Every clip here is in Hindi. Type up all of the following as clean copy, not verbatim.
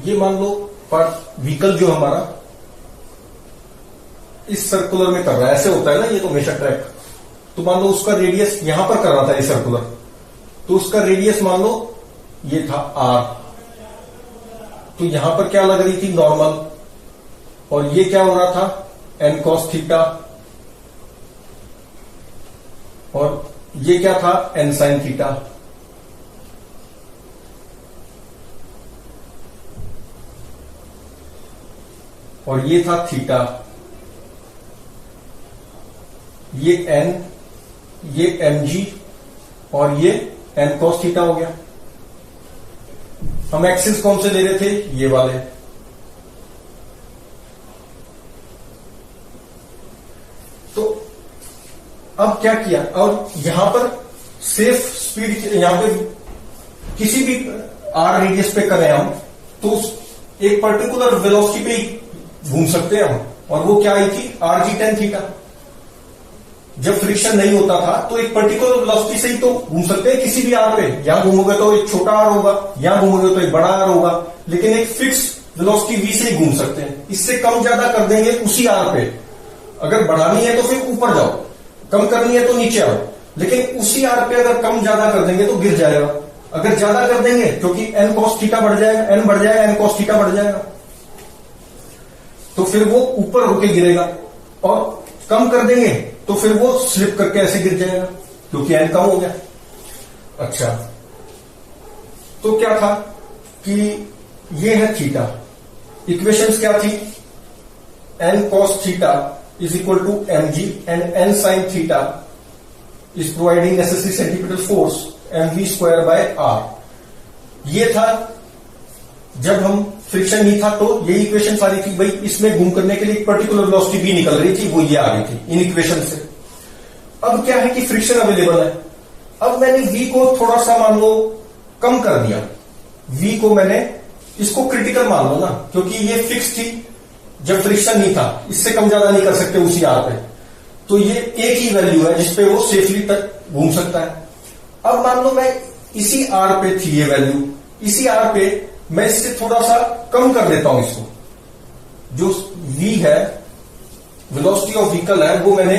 ये मान लो व्हीकल जो हमारा इस सर्कुलर में कर रहा है, ऐसे होता है ना ये तो हमेशा ट्रैक। तो मान लो उसका रेडियस यहां पर कर रहा था ये सर्कुलर, तो उसका रेडियस मान लो ये था आर। तो यहां पर क्या लग रही थी नॉर्मल, और ये क्या हो रहा था एन कॉस थीटा, और ये क्या था एन साइन थीटा। और ये था थीटा, ये एन, ये एम जी, और ये एन कॉस थीटा हो गया। हम एक्सिस कौन से ले रहे थे, ये वाले। तो अब क्या किया, और यहां पर सेफ स्पीड, यहां पे किसी भी आर रेडियस पे करें हम तो एक पर्टिकुलर वेलोसिटी पे ही घूम सकते हैं हम, और वो क्या आई थी आर जी टेन थीटा। जब फ्रिक्शन नहीं होता था तो एक पर्टिकुलर वेलोसिटी से ही तो घूम सकते हैं किसी भी आर पे। यहां घूमोगे तो एक छोटा आर होगा, यहां घूमोगे तो एक बड़ा आर होगा, लेकिन एक फिक्स वेलोसिटी वी से ही घूम सकते हैं। इससे कम ज्यादा कर देंगे उसी आर पे, अगर बढ़ानी है तो फिर ऊपर जाओ, कम करनी है तो नीचे आओ, लेकिन उसी आर पे अगर कम ज्यादा कर देंगे तो गिर जाएगा। अगर ज्यादा कर देंगे क्योंकि एन कॉस थीटा बढ़ जाएगा, एन बढ़ जाएगा, एन कॉस थीटा बढ़ जाएगा, तो फिर वो ऊपर होके गिरेगा। और कम कर देंगे तो फिर वो स्लिप करके ऐसे गिर जाएगा क्योंकि एन कम हो गया। अच्छा, तो क्या था कि ये है थीटा, इक्वेशंस क्या थी, N cos theta is equal to M G and N sine theta is providing necessary centripetal force M V square by R. ये था जब हम फ्रिक्शन नहीं था, तो ये इक्वेशन सारी थी भाई। इसमें घूम करने के लिए एक पर्टिकुलर वेलोसिटी भी निकल रही थी, वो ये आ रही थी इन इक्वेशन से। अब क्या है कि फ्रिक्शन अवेलेबल है। अब मैंने v को थोड़ा सा मान लो कम कर दिया, v को मैंने इसको क्रिटिकल मान लो ना, क्योंकि ये फिक्स थी जब फ्रिक्शन नहीं था, इससे कम ज्यादा नहीं कर सकते उसी आर पे। तो ये एक ही वैल्यू है जिसपे वो सेफली तक घूम सकता है। अब मान लो मैं इसी आर पे थी ये वैल्यू, इसी आर पे मैं इससे थोड़ा सा कम कर देता हूं इसको, जो v है वेलोसिटी ऑफ व्हीकल है वो मैंने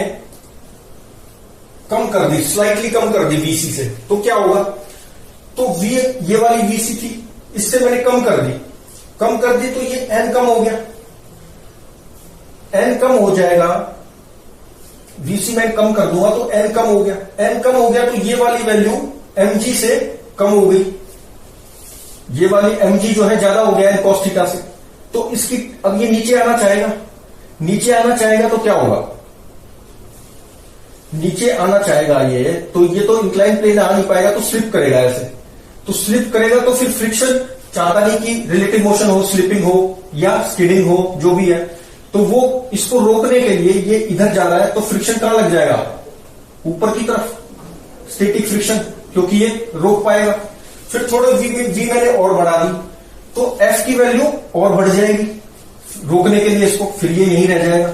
कम कर दी, स्लाइटली कम कर दी vc से। तो क्या होगा, तो v ये वाली vc थी, इससे मैंने कम कर दी तो ये n कम हो गया, n कम हो जाएगा, vc मैं कम कर दूंगा तो n कम हो गया, n कम हो गया तो ये वाली वैल्यू mg से कम हो गई, ये वाली mg जो है ज्यादा हो गया है cos थीटा से। तो इसकी अब ये नीचे आना चाहेगा, नीचे आना चाहेगा तो क्या होगा, नीचे आना चाहेगा ये, तो ये तो इंक्लाइन प्लेन आ नहीं पाएगा, तो स्लिप करेगा ऐसे। तो स्लिप करेगा तो फिर फ्रिक्शन चाहता नहीं कि रिलेटिव मोशन हो, स्लिपिंग हो या स्किडिंग हो, जो भी है, तो वो इसको रोकने के लिए ये इधर जा रहा है, तो फ्रिक्शन कहां लग जाएगा, ऊपर की तरफ, स्टैटिक फ्रिक्शन, क्योंकि ये रोक पाएगा। फिर थोड़ा v मैंने और बढ़ा दी तो f की वैल्यू और बढ़ जाएगी रोकने के लिए इसको, फिर ये यहीं रह जाएगा।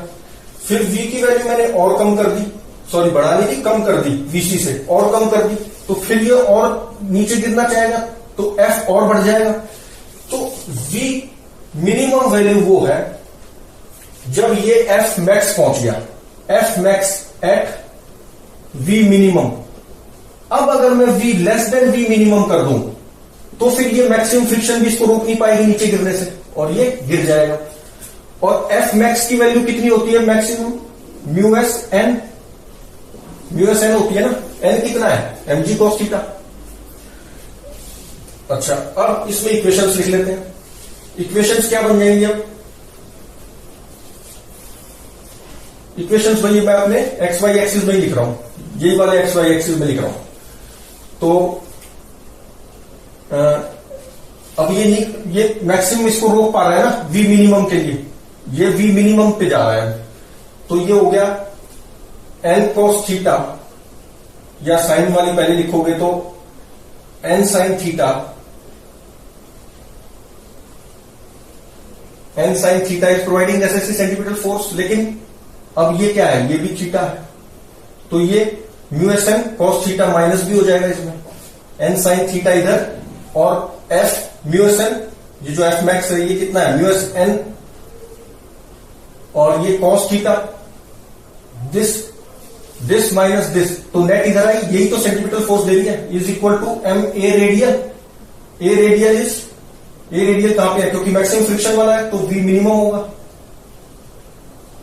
फिर v की वैल्यू मैंने और कम कर दी, सॉरी बढ़ा दी थी, कम कर दी vc से, और कम कर दी, तो फिर ये और नीचे गिरना चाहेगा तो f और बढ़ जाएगा। तो v मिनिमम वैल्यू वो है जब ये f मैक्स पहुंच गया, f max at v minimum. अब अगर मैं v less than v minimum कर दूं तो फिर ये मैक्सिमम फ्रिक्शन भी इसको रोक नहीं पाएगी नीचे गिरने से, और ये गिर जाएगा। और f मैक्स की वैल्यू कितनी होती है, मैक्सिमम म्यू एस एन होती है ना, n कितना है mg cos थीटा। अच्छा, अब इसमें इक्वेशंस लिख लेते हैं। इक्वेशंस क्या बन जाएंगी, अब इक्वेशंस भाई मैं अपने एक्स वाई एक्सिस में ही लिख रहा हूं, यही वाले एक्स वाई एक्सिस में लिख रहा हूं। तो अब ये मैक्सिमम इसको रोक पा रहा है ना v मिनिमम के लिए, ये v मिनिमम पे जा रहा है, तो ये हो गया n cos थीटा, या साइन वाली पहले लिखोगे तो n sine theta, n sign theta is providing necessary centripetal force. लेकिन अब ये क्या है, ये भी थीटा है, तो ये mu S N cos theta minus भी हो जाएगा इसमें, n साइन थीटा इधर, और f म्यू एस एन ये जो एफ मैक्स है ये कितना है, म्यू एस एन, और ये cos theta, this minus this, तो नेट इधर आई, यही तो सेंट्रीपिटल फोर्स दे रही है, is equal to M A radial. A radial कहां पे है, क्योंकि मैक्सिमम फ्रिक्शन वाला है तो वी मिनिमम होगा,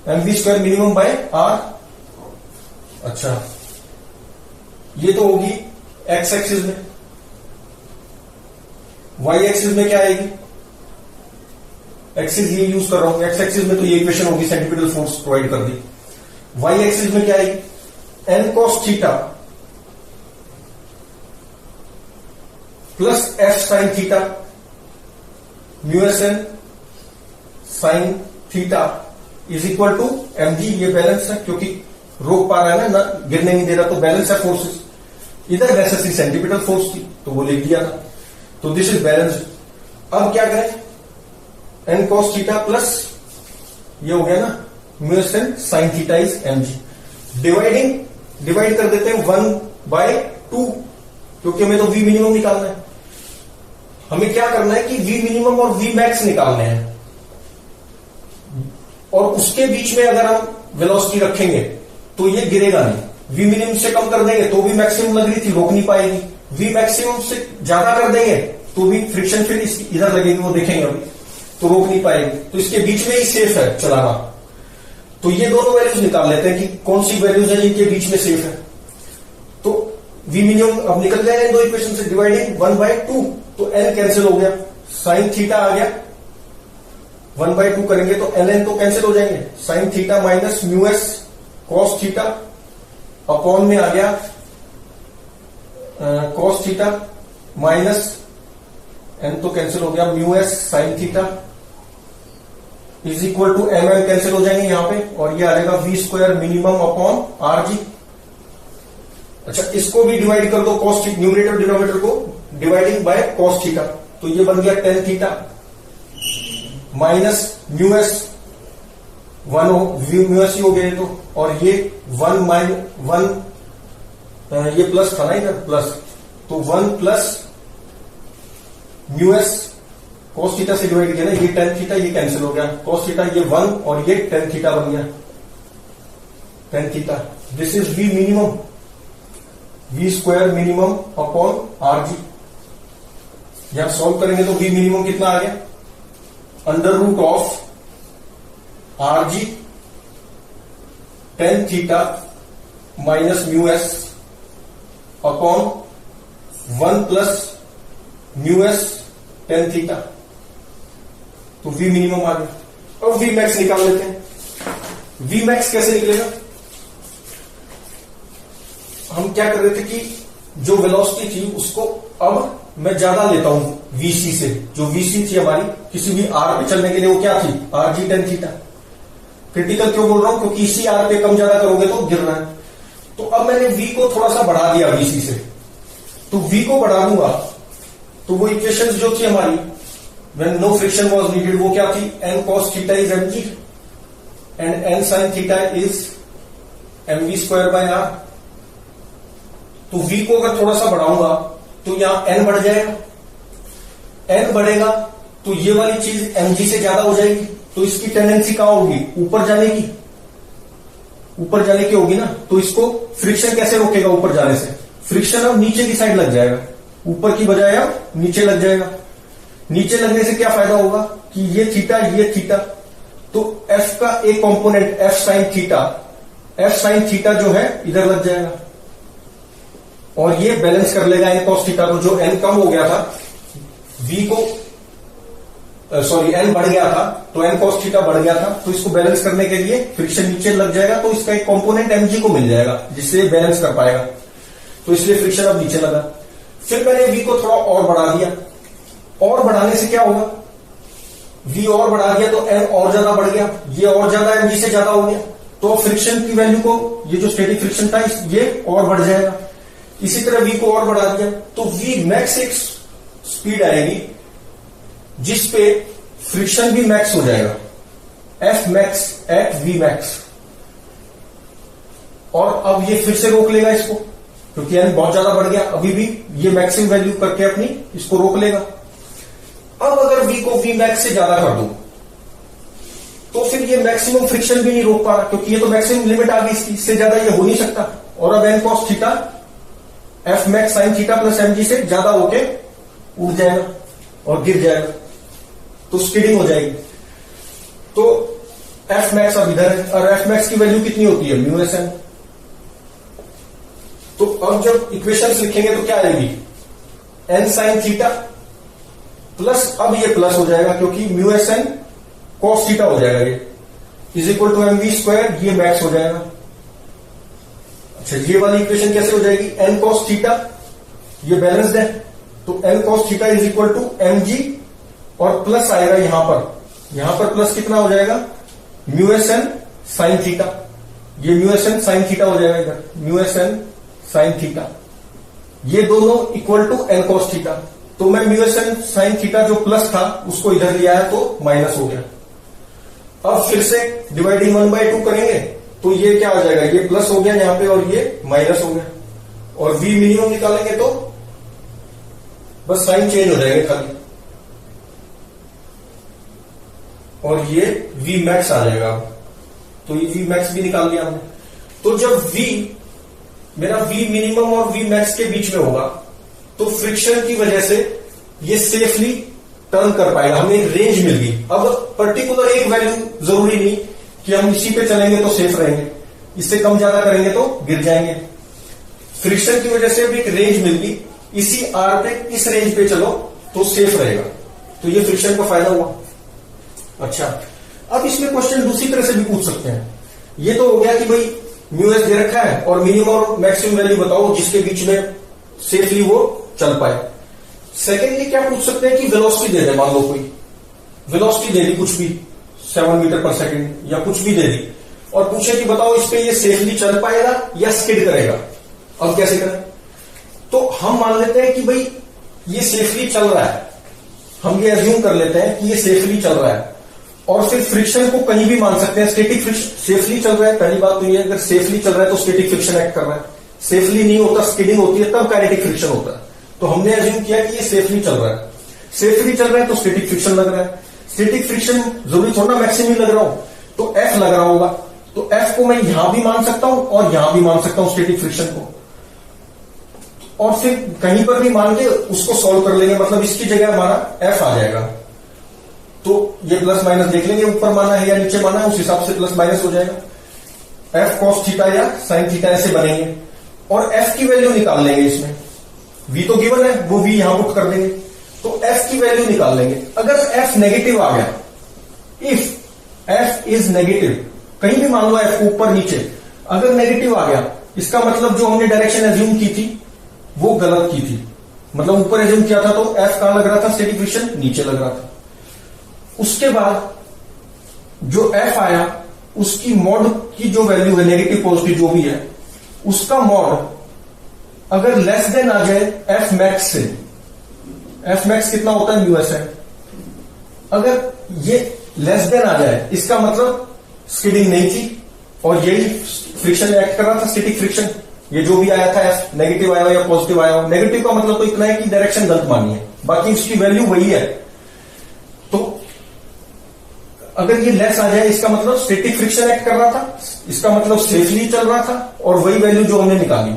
M V square minimum by R. अच्छा, ये तो होगी एक्स एक्सिस में। वाई एक्सिस में क्या आएगी, एक्सिस ये यूज कर रहा हूं, एक्स एक्सिस में तो ये इक्वेशन होगी, सेंट्रीपिटल फोर्स प्रोवाइड कर दी। वाई एक्सिस में क्या आएगी, N cos theta plus F sine theta, mu S N sine theta is equal to M G. ये बैलेंस है क्योंकि रोक पा रहा है ना, गिरने नहीं दे रहा, तो बैलेंस है फोर्सेस। इधर नेसेसरी सेंट्रीपिटल फोर्स थी तो वो लिख दिया था, तो दिस इज बैलेंस्ड। अब क्या करें, एन कॉस थीटा प्लस ये हो गया ना mu S N sine theta is M G. Divide कर देते हैं 1/2, क्योंकि हमें तो वी मिनिमम निकालना है। हमें क्या करना है कि वी मिनिमम और वी मैक्स निकालने हैं, और उसके बीच में अगर हम वेलोसिटी रखेंगे तो ये गिरेगा नहीं। वी मिनिमम से कम कर देंगे तो भी मैक्सिमम लग रही थी, रोक नहीं पाएगी। वी मैक्सिमम से ज्यादा कर देंगे तो भी फ्रिक्शन फिर इधर लगेगी, वो देखेंगे अभी, तो रोक नहीं पाएगी। तो इसके बीच में ही सेफ है चलाना। तो ये दोनों वैल्यूज निकाल लेते हैं कि कौन सी वैल्यूज है जिनके बीच में सेफ है। तो वी मिनिमम अब निकल जाएगा इन दो इक्वेशन से, डिवाइडिंग 1/2, तो एन कैंसिल हो गया, साइन थीटा आ गया, 1/2 करेंगे तो एन तो कैंसिल हो जाएंगे, sine theta minus mu S cos theta upon में आ गया कॉस थीटा माइनस एन तो कैंसिल हो गया, mu S sine theta is equal to M cancel हो जाएंगे यहां पे, और ये आ जाएगा V square minimum upon R G. अच्छा, इसको भी डिवाइड कर दो, कॉस थीटा न्यूमरेटर डिनोमिनेटर को डिवाइडिंग बाय कॉस थीटा, तो ये बन गया tan theta minus mu S 1 mu S ही हो गया ये तो, और ये 1 ये प्लस था ना इधर प्लस, तो 1 plus mu S cos theta से डिवाइड किया ना, ये टेन थीटा ये कैंसिल हो गया, कॉस थीटा ये 1 और ये टेन थीटा बन गया, tan theta. This is V minimum, V square minimum upon R G. यहां सॉल्व करेंगे तो वी मिनिमम कितना आ गया, under root of R G tan theta minus mu S upon 1 plus mu S tan theta, तो वी मिनिमम आ गया। अब वी मैक्स निकाल लेते हैं। वी मैक्स कैसे निकलेगा, हम क्या कर रहे थे कि जो वेलोसिटी थी उसको अब मैं ज्यादा लेता हूं वीसी से, जो वीसी थी हमारी किसी भी आर पे चलने के लिए वो क्या थी, are G tan theta. Critical क्यों बोल रहा हूं, क्योंकि इसी आर पे कम ज्यादा करोगे तो गिरना है। तो अब मैंने वी को थोड़ा सा बढ़ा दिया वीसी से, तो वी को बढ़ा दूंगा तो वो इक्वेशन जो थी हमारी when no friction was needed, वो क्या थी, N cos theta is M G and N sine theta is M V square by R. तो v को अगर थोड़ा सा बढ़ाऊंगा तो यहां n बढ़ जाएगा, n बढ़ेगा तो ये वाली चीज mg से ज्यादा हो जाएगी, तो इसकी टेंडेंसी कहां होगी, ऊपर जाने की, ऊपर जाने की होगी ना। तो इसको फ्रिक्शन कैसे रोकेगा, ऊपर जाने से फ्रिक्शन अब नीचे की साइड लग जाएगा, ऊपर की बजाय अब नीचे लग जाएगा। नीचे लगने से क्या फायदा होगा कि ये थीटा, तो f का एक कंपोनेंट f साइन थीटा जो है इधर लग जाएगा, और ये बैलेंस कर लेगा एन कॉस थीटा को। जो एन कम हो गया था, v को एन बढ़ गया था तो एन कॉस थीटा बढ़ गया था, तो इसको बैलेंस करने के लिए फ्रिक्शन नीचे लग जाएगा, तो इसका एक कंपोनेंट mg को मिल जाएगा जिससे बैलेंस कर पाएगा, तो इसलिए फ्रिक्शन अब नीचे लगा। फिर मैंने v को थोड़ा और बढ़ा दिया, और बढ़ाने से क्या होगा, v और बढ़ा दिया तो n और ज्यादा बढ़ गया, ये और ज्यादा mg से ज्यादा हो गया, तो फ्रिक्शन की वैल्यू को, ये जो स्टैटिक फ्रिक्शन था ये और बढ़ जाएगा। इसी तरह v को और बढ़ा दिया तो v मैक्स एक स्पीड आएगी जिसपे फ्रिक्शन भी मैक्स हो जाएगा, f max at v max, और अब ये फिर से रोक लेगा इसको, क्योंकि n बहुत ज्यादा बढ़ गया, अभी भी ये मैक्सिमम वैल्यू करके अपनी इसको रोक लेगा। अब अगर V को V मैक्स से ज्यादा कर दूं तो फिर ये मैक्सिमम फ्रिक्शन भी नहीं रोक पा रहा, क्योंकि ये तो मैक्सिमम लिमिट आ गई इसकी, इससे ज्यादा ये हो नहीं सकता। और अब n cos theta F max sine theta plus mg से ज्यादा होके उड़ जाएगा और गिर जाएगा, तो स्किडिंग हो जाएगी। तो F मैक्स अब इधर है, और F मैक्स की वैल्यू कितनी होती है, μsn। तो अब जब इक्वेशंस लिखेंगे तो क्या आएगी, n साइन थीटा प्लस, अब ये प्लस हो जाएगा क्योंकि μsn cos थीटा हो जाएगा, ये is equal to mv square, ये मैक्स हो जाएगा। अच्छा, ये वाली इक्वेशन कैसे हो जाएगी, n cos थीटा, ये बैलेंस्ड है, तो n cos theta is equal to mg, और प्लस आएगा यहां पर प्लस कितना हो जाएगा, μsn साइन थीटा, ये μsn साइन थीटा हो जाएगा इधर, μsn साइन थीटा, ये दोनों equal to n cos theta. तो मैं μsn साइन थीटा जो प्लस था उसको इधर लिया है तो माइनस हो गया। अब फिर से डिवाइडिंग 1/2 करेंगे तो ये क्या हो जाएगा, ये प्लस हो गया यहां पे और ये माइनस हो गया, और v मिनिमम निकालेंगे तो बस साइन चेंज हो जाएगा खाली, और ये v मैक्स आ जाएगा। तो ये v मैक्स भी निकाल लिया हमने। तो जब v मेरा v मिनिमम और v मैक्स के बीच में होगा तो फ्रिक्शन की वजह से ये सेफली टर्न कर पाएगा, हमें एक रेंज मिल गई। अब पर्टिकुलर एक वैल्यू जरूरी नहीं कि हम इसी पे चलेंगे तो सेफ रहेंगे, इससे कम ज्यादा करेंगे तो गिर जाएंगे। फ्रिक्शन की वजह से भी एक रेंज मिल गई, इसी आर पे इस रेंज पे चलो तो सेफ रहेगा, तो ये फ्रिक्शन का फायदा हुआ। अच्छा, अब इसमें क्वेश्चन दूसरी तरह से भी पूछ सकते हैं। ये तो हो गया कि भाई μs दे रखा है और मिनिमम और मैक्सिमम वैल्यू बताओ जिसके बीच में सेफली वो चल पाए। सेकेंडली क्या पूछ सकते हैं कि वेलोसिटी दे दे, मान लो कोई वेलोसिटी दे दी कुछ भी 7 मीटर पर सेकेंड या कुछ भी दे दी, और पूछे कि बताओ इस पे ये सेफली चल पाएगा या स्किड करेगा। अब कैसे करें, तो हम मान लेते हैं कि भाई ये सेफली चल रहा है, हम ये अज्यूम कर लेते हैं कि ये सेफली चल रहा है, और फिर फ्रिक्शन को कहीं भी मान सकते हैं। स्टैटिक फ्रिक्शन सेफली चल रहा है, पहली बात तो ये, अगर सेफली चल रहा है तो स्टैटिक फ्रिक्शन एक्ट कर रहा है, सेफली नहीं होता स्किडिंग होती है तब काइनेटिक फ्रिक्शन होता है। तो हमने अज्यूम किया कि ये सेफली चल रहा है, सेफली चल रहा है तो स्टैटिक फ्रिक्शन लग रहा है। स्टैटिक फ्रिक्शन जरूरी थोड़ा मैक्सिमम लग रहा हूं, तो F लग रहा होगा, तो F को मैं यहां भी मान सकता हूं और यहां भी मान सकता हूं स्टैटिक फ्रिक्शन को, और फिर कहीं पर भी मान के उसको सॉल्व कर लेंगे, मतलब इसकी जगह हमारा F आ जाएगा। तो ये प्लस माइनस देख लेंगे ऊपर माना है या नीचे माना है, उस हिसाब से प्लस माइनस हो जाएगा। F cos थीटा या साइन थीटा ऐसे बनेंगे, और F की वैल्यू निकाल लेंगे। इसमें V तो गिवन है, वो V यहां पुट कर देंगे, तो F की वैल्यू निकाल लेंगे। अगर F नेगेटिव आ गया, इफ F इज नेगेटिव, कहीं भी मान लो F ऊपर नीचे, अगर नेगेटिव आ गया इसका मतलब जो हमने डायरेक्शन एज्यूम की थी वो गलत की थी, मतलब ऊपर एज्यूम किया था तो F कहां लग रहा था, स्टैटिक फ्रिक्शन नीचे लग रहा था। उसके बाद जो F आया उसकी मॉड की जो वैल्यू है, नेगेटिव पॉजिटिव जो भी है, उसका मॉड अगर लेस देन आ जाए F मैक्स से, F मैक्स कितना होता है μsn, अगर ये लेस देन आ जाए इसका मतलब स्किडिंग नहीं थी और यही फ्रिक्शन एक्ट कर रहा था, स्टैटिक फ्रिक्शन। ये जो भी आया था F नेगेटिव आया हो या पॉजिटिव आया हो, नेगेटिव का मतलब तो इतना है कि डायरेक्शन गलत मानी है, बाकी उसकी वैल्यू वही है। तो अगर ये लेस आ जाए इसका मतलब स्टैटिक फ्रिक्शन एक्ट कर रहा था, इसका मतलब सेफली चल रहा था, और वही वैल्यू जो हमने निकाली।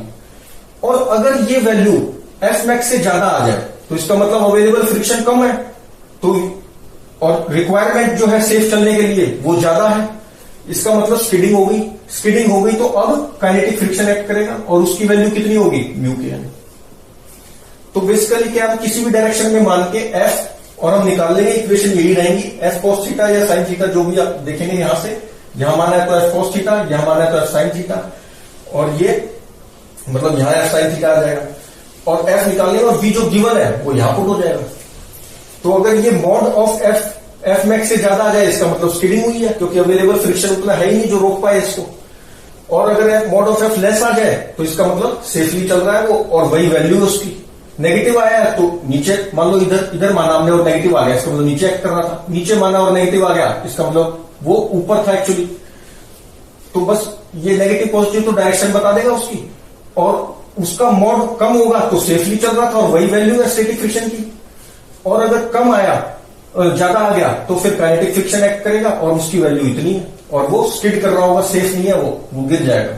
और अगर ये वैल्यू F मैक्स से ज्यादा आ जाए तो इसका मतलब अवेलेबल फ्रिक्शन कम है, तो और रिक्वायरमेंट जो है सेफ चलने के लिए वो ज्यादा है, इसका मतलब स्किडिंग हो गई। स्किडिंग हो गई तो अब काइनेटिक फ्रिक्शन एक्ट करेगा, और उसकी वैल्यू कितनी होगी, μkn। तो बेसिकली क्या, हम किसी भी डायरेक्शन में मान के F, और हम निकाल लेंगे, इक्वेशन यही रहेंगी, F cos थीटा या साइन थीटा जो भी आप देखेंगे यहां से, यहां माना है तो F cos थीटा, यहां माना है तो F साइन थीटा, और ये मतलब यहां F साइन थीटा आ जाएगा, और F निकालने और V जो गिवन है वो यहां पुट हो जाएगा। तो अगर ये मॉड ऑफ F मैक्स से ज्यादा आ जाए इसका मतलब स्किडिंग हुई है, क्योंकि अवेलेबल फ्रिक्शन उतना है ही नहीं जो रोक पाए इसको। और अगर मॉड ऑफ F लेस आ जाए तो इसका मतलब सेफली चल रहा है वो, और वही वैल्यू है उसकी। नेगेटिव आया है तो नीचे, मान लो इधर माना हमने और नेगेटिव आ गया, इसका मतलब नीचे एक्ट कर रहा था, नीचे माना और नेगेटिव आ गया, इसका मतलब वो ऊपर था एक्चुअली। तो बस ये नेगेटिव पॉजिटिव तो डायरेक्शन बता देगा उसकी, और उसका मॉड कम होगा तो सेफली चल रहा था और वही वैल्यू है स्टैटिक फ्रिक्शन की। और अगर कम आया ज्यादा आ गया तो फिर काइनेटिक फ्रिक्शन एक्ट करेगा और उसकी वैल्यू इतनी है, और वो स्किड कर रहा होगा, सेफ नहीं है, वो गिर जाएगा।